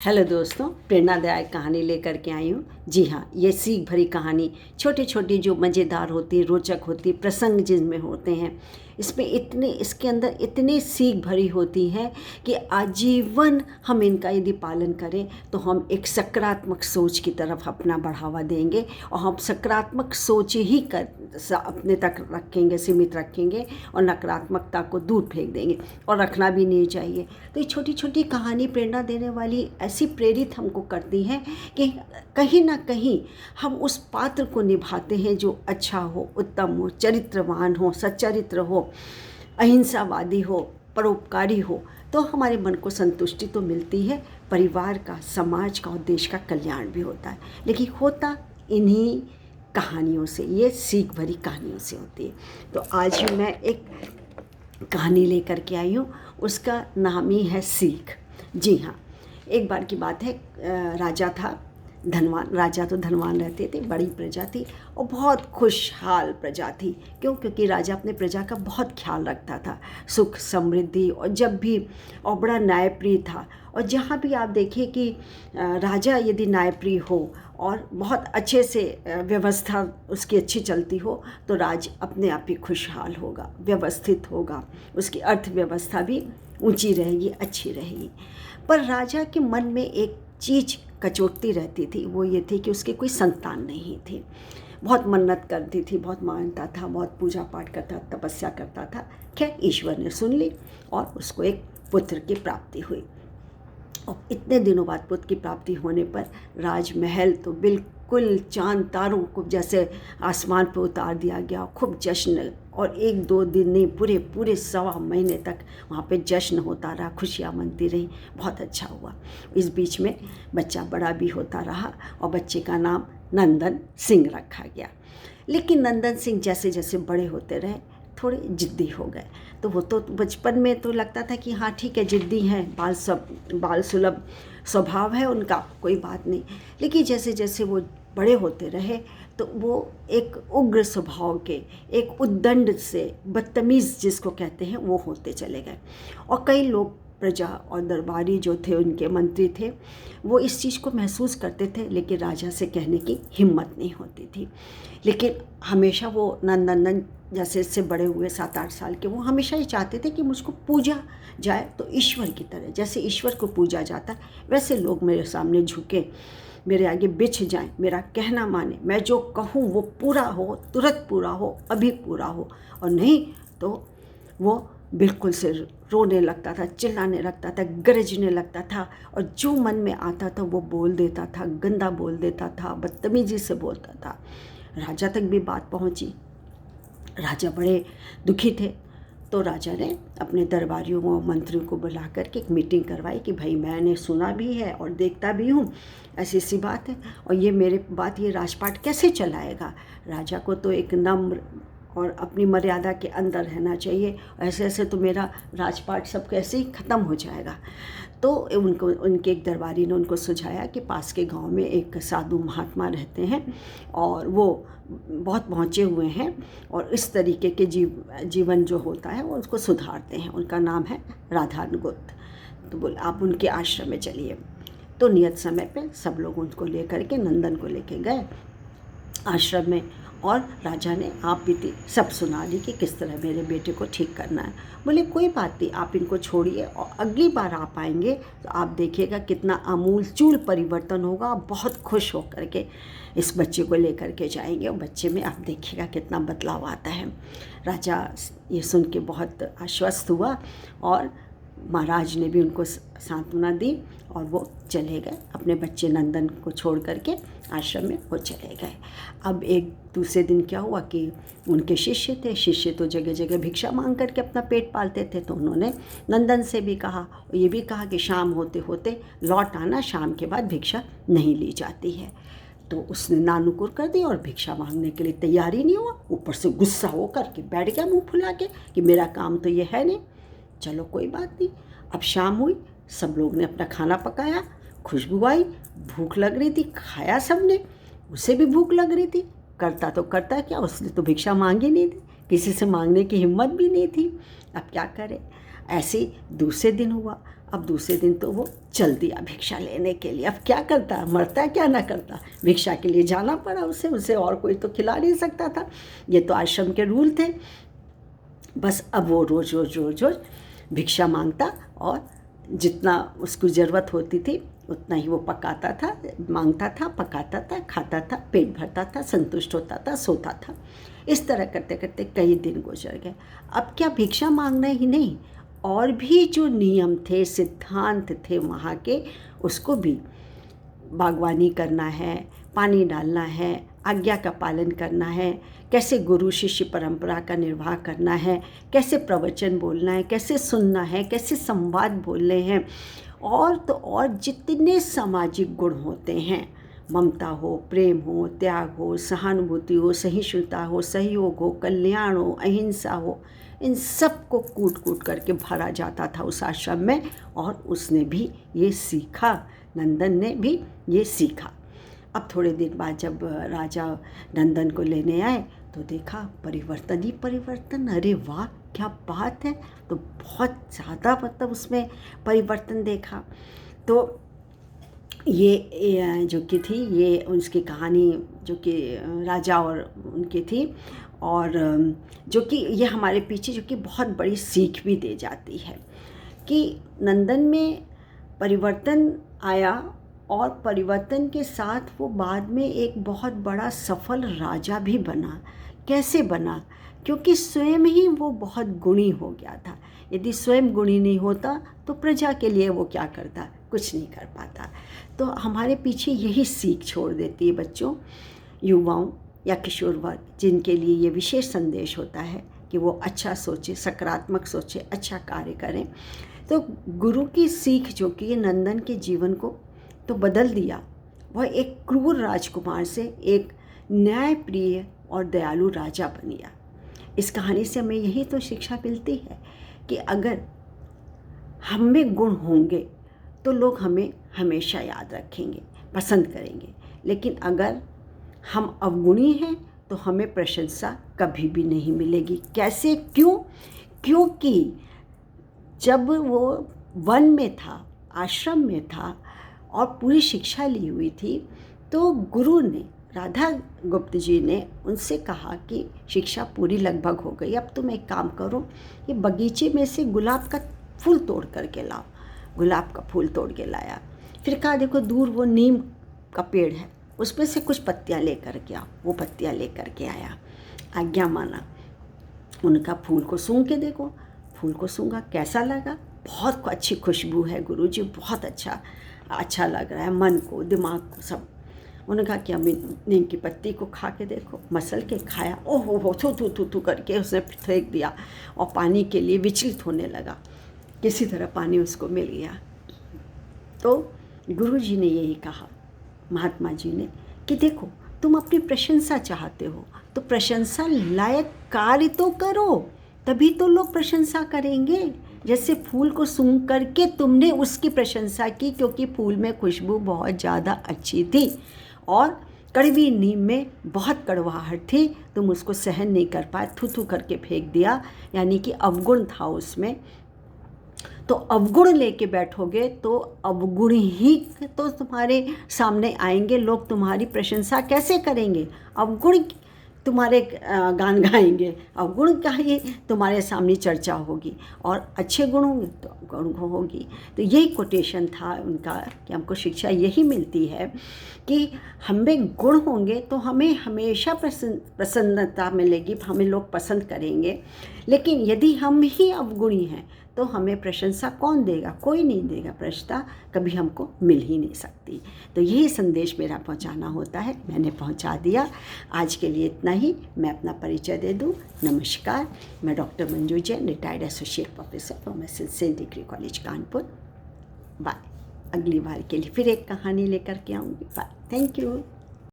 Hello दोस्तों, प्रेरणादायक कहानी लेकर के आई हूँ। जी हाँ, ये सीख भरी कहानी छोटी छोटी जो मज़ेदार होती, रोचक होती, प्रसंग जिनमें होते हैं, इसके अंदर इतनी सीख भरी होती है कि आजीवन हम इनका यदि पालन करें तो हम एक सकारात्मक सोच की तरफ अपना बढ़ावा देंगे और हम सकारात्मक सोच ही अपने तक रखेंगे, सीमित रखेंगे और नकारात्मकता को दूर फेंक देंगे और रखना भी नहीं चाहिए। तो ये छोटी छोटी कहानी प्रेरणा देने वाली ऐसी प्रेरित हमको करती हैं कि कहीं ना कहीं हम उस पात्र को निभाते हैं जो अच्छा हो, उत्तम हो, चरित्रवान हो, सच्चरित्र हो, अहिंसावादी हो, परोपकारी हो, तो हमारे मन को संतुष्टि तो मिलती है, परिवार का, समाज का और देश का कल्याण भी होता है। लेकिन होता इन्हीं कहानियों से, ये सीख भरी कहानियों से होती है। तो आज मैं एक कहानी लेकर के आई हूँ, उसका नाम ही है सीख। जी हाँ, एक बार की बात है, राजा था धनवान। राजा तो धनवान रहते थे, बड़ी प्रजा थी और बहुत खुशहाल प्रजा थी। क्यों? क्योंकि राजा अपने प्रजा का बहुत ख्याल रखता था, सुख समृद्धि, और जब भी और बड़ा न्यायप्रिय था। और जहाँ भी आप देखिए कि राजा यदि न्यायप्रिय हो और बहुत अच्छे से व्यवस्था उसकी अच्छी चलती हो तो राज अपने आप ही खुशहाल होगा, व्यवस्थित होगा, उसकी अर्थव्यवस्था भी ऊंची रहेगी, अच्छी रहेगी। पर राजा के मन में एक चीज़ कचोटती रहती थी, वो ये थी कि उसकी कोई संतान नहीं थी। बहुत मन्नत करती थी, बहुत मानता था, बहुत पूजा पाठ करता, तपस्या करता था। खैर, ईश्वर ने सुन ली और उसको एक पुत्र की प्राप्ति हुई। और इतने दिनों बाद पुत्र की प्राप्ति होने पर राजमहल तो बिल्कुल चांद तारों को जैसे आसमान पर उतार दिया गया। खूब जश्न, और एक दो दिन नहीं, पूरे सवा महीने तक वहाँ पे जश्न होता रहा, खुशियाँ मनती रही, बहुत अच्छा हुआ। इस बीच में बच्चा बड़ा भी होता रहा और बच्चे का नाम नंदन सिंह रखा गया। लेकिन नंदन सिंह जैसे जैसे बड़े होते रहे थोड़े जिद्दी हो गए। तो वो तो बचपन में तो लगता था कि हाँ ठीक है, जिद्दी हैं, बाल सुलभ स्वभाव है उनका, कोई बात नहीं। लेकिन जैसे जैसे वो बड़े होते रहे तो वो एक उग्र स्वभाव के, एक उद्दंड से, बदतमीज़ जिसको कहते हैं, वो होते चले गए। और कई लोग, प्रजा और दरबारी जो थे, उनके मंत्री थे, वो इस चीज़ को महसूस करते थे, लेकिन राजा से कहने की हिम्मत नहीं होती थी। लेकिन हमेशा वो नंदन जैसे इससे बड़े हुए 7-8 साल के, वो हमेशा ये चाहते थे कि मुझको पूजा जाए तो ईश्वर की तरह, जैसे ईश्वर को पूजा जाता वैसे लोग मेरे सामने झुके, मेरे आगे बिछ जाएं, मेरा कहना माने, मैं जो कहूँ वो पूरा हो, तुरंत पूरा हो, अभी पूरा हो, और नहीं तो वो बिल्कुल से रोने लगता था, चिल्लाने लगता था, गरजने लगता था, और जो मन में आता था वो बोल देता था, गंदा बोल देता था, बदतमीजी से बोलता था। राजा तक भी बात पहुँची। राजा बड़े दुखी थे। तो राजा ने अपने दरबारियों और मंत्रियों को बुला करके एक मीटिंग करवाई कि भाई, मैंने सुना भी है और देखता भी हूँ, ऐसी सी बात है, और ये राजपाट कैसे चलाएगा। राजा को तो एक नम्र और अपनी मर्यादा के अंदर रहना चाहिए, ऐसे ऐसे तो मेरा राजपाट सब कैसे ही ख़त्म हो जाएगा। तो उनके एक दरबारी ने उनको सुझाया कि पास के गांव में एक साधु महात्मा रहते हैं और वो बहुत पहुँचे हुए हैं और इस तरीके के जीवन जो होता है वो उसको सुधारते हैं। उनका नाम है राधानुगुप्त। तो बोले आप उनके आश्रम में चलिए। तो नियत समय पे सब लोग उनको लेकर के, नंदन को लेके गए आश्रम में, और राजा ने आप बीती सब सुना दी कि किस तरह मेरे बेटे को ठीक करना है। बोले कोई बात नहीं, आप इनको छोड़िए और अगली बार आप आएंगे तो आप देखिएगा कितना आमूलचूल परिवर्तन होगा। आप बहुत खुश होकर के इस बच्चे को लेकर के जाएंगे और बच्चे में आप देखिएगा कितना बदलाव आता है। राजा ये सुन के बहुत आश्वस्त हुआ और महाराज ने भी उनको सांत्वना दी और वो चले गए अपने बच्चे नंदन को छोड़ करके आश्रम में, वो चले गए। अब एक दूसरे दिन क्या हुआ कि उनके शिष्य थे, शिष्य तो जगह जगह भिक्षा मांग करके अपना पेट पालते थे। तो उन्होंने नंदन से भी कहा, ये भी कहा कि शाम होते होते लौट आना, शाम के बाद भिक्षा नहीं ली जाती है। तो उसने नानुकुर कर दी और भिक्षा मांगने के लिए तैयार ही नहीं हुआ। ऊपर से गुस्सा होकर के बैठ गया मुँह फुला के कि मेरा काम तो ये है नहीं। चलो कोई बात नहीं। अब शाम हुई, सब लोग ने अपना खाना पकाया, खुशबू आई, भूख लग रही थी, खाया सबने, उसे भी भूख लग रही थी। करता तो करता क्या, उसने तो भिक्षा मांगी नहीं थी, किसी से मांगने की हिम्मत भी नहीं थी। अब क्या करे। ऐसे ही दूसरे दिन हुआ, अब दूसरे दिन तो वो चल दिया भिक्षा लेने के लिए। अब क्या करता, मरता क्या ना करता, भिक्षा के लिए जाना पड़ा उसे और कोई तो खिला नहीं सकता था। ये तो आश्रम के रूल थे। बस अब वो रोज़ रोज़ रोज़ रोज़ भिक्षा मांगता और जितना उसको ज़रूरत होती थी उतना ही वो पकाता था, मांगता था, पकाता था, खाता था, पेट भरता था, संतुष्ट होता था, सोता था। इस तरह करते करते कई दिन गुजर गए। अब क्या भिक्षा मांगना ही नहीं, और भी जो नियम थे, सिद्धांत थे वहाँ के, उसको भी बागवानी करना है, पानी डालना है, आज्ञा का पालन करना है, कैसे गुरु शिष्य परंपरा का निर्वाह करना है, कैसे प्रवचन बोलना है, कैसे सुनना है, कैसे संवाद बोलने हैं, और तो और जितने सामाजिक गुण होते हैं, ममता हो, प्रेम हो, त्याग हो, सहानुभूति हो, सहिष्णुता हो, सहयोग हो, कल्याण हो, अहिंसा हो, इन सब को कूट कूट करके भरा जाता था उस आश्रम में। और उसने भी ये सीखा, नंदन ने भी ये सीखा। अब थोड़े दिन बाद जब राजा नंदन को लेने आए तो देखा परिवर्तन ही परिवर्तन। अरे वाह, क्या बात है। तो बहुत ज़्यादा मतलब उसमें परिवर्तन देखा। तो ये जो कि थी, ये उसकी कहानी जो कि राजा और उनकी थी, और जो कि ये हमारे पीछे जो कि बहुत बड़ी सीख भी दे जाती है कि नंदन में परिवर्तन आया, और परिवर्तन के साथ वो बाद में एक बहुत बड़ा सफल राजा भी बना। कैसे बना? क्योंकि स्वयं ही वो बहुत गुणी हो गया था। यदि स्वयं गुणी नहीं होता तो प्रजा के लिए वो क्या करता? कुछ नहीं कर पाता। तो हमारे पीछे यही सीख छोड़ देती है बच्चों, युवाओं या किशोर वर्ग, जिनके लिए ये विशेष संदेश होता है कि वो अच्छा सोचे, सकारात्मक सोचे, अच्छा कार्य करें। तो गुरु की सीख जो कि नंदन के जीवन को तो बदल दिया, वह एक क्रूर राजकुमार से एक न्यायप्रिय और दयालु राजा बन गया। इस कहानी से हमें यही तो शिक्षा मिलती है कि अगर हम में गुण होंगे तो लोग हमें हमेशा याद रखेंगे, पसंद करेंगे। लेकिन अगर हम अवगुणी हैं तो हमें प्रशंसा कभी भी नहीं मिलेगी। कैसे? क्यों? क्योंकि जब वो वन में था, आश्रम में था और पूरी शिक्षा ली हुई थी, तो गुरु ने, राधा गुप्त जी ने उनसे कहा कि शिक्षा पूरी लगभग हो गई, अब तुम एक काम करो, ये बगीचे में से गुलाब का फूल तोड़ करके लाओ। गुलाब का फूल तोड़ के लाया। फिर कहा देखो दूर वो नीम का पेड़ है, उसमें से कुछ पत्तियाँ लेकर के आओ। वो पत्तियाँ लेकर के आया, आज्ञा माना। उनका फूल को सूंघ के देखो। फूल को सूंघा, कैसा लगा? बहुत अच्छी खुशबू है गुरुजी, बहुत अच्छा लग रहा है मन को, दिमाग को, सब। उन्होंने कहा कि अभी नीम की पत्ती को खा के देखो। मसल के खाया, ओहो हो, थू थू थू करके उसने फेंक दिया और पानी के लिए विचलित होने लगा। किसी तरह पानी उसको मिल गया। तो गुरु जी ने यही कहा, महात्मा जी ने, कि देखो तुम अपनी प्रशंसा चाहते हो तो प्रशंसा लायक कार्य तो करो, तभी तो लोग प्रशंसा करेंगे। जैसे फूल को सूंघ करके तुमने उसकी प्रशंसा की क्योंकि फूल में खुशबू बहुत ज़्यादा अच्छी थी और कड़वी नीम में बहुत कड़वाहट थी, तुम उसको सहन नहीं कर पाए, थू थू करके फेंक दिया, यानी कि अवगुण था उसमें। तो अवगुण लेके बैठोगे तो अवगुण ही तो तुम्हारे सामने आएंगे, लोग तुम्हारी प्रशंसा कैसे करेंगे? अवगुण तुम्हारे गान गाएंगे, अवगुण का ही तुम्हारे सामने चर्चा होगी, और अच्छे गुण होंगे तो गुण होगी। तो यही कोटेशन था उनका कि हमको शिक्षा यही मिलती है कि हमें गुण होंगे तो हमें हमेशा प्रसन्नता मिलेगी, हमें लोग पसंद करेंगे। लेकिन यदि हम ही अवगुणी हैं तो हमें प्रशंसा कौन देगा? कोई नहीं देगा। प्रशंसा कभी हमको मिल ही नहीं सकती। तो यही संदेश मेरा पहुंचाना होता है, मैंने पहुंचा दिया। आज के लिए इतना ही। मैं अपना परिचय दे दूं। नमस्कार, मैं doctor Manju Jain, retired associate professor from saint degree college Kanpur. Bye. अगली बार के लिए फिर एक कहानी लेकर के आऊँगी। बाय। Thank you.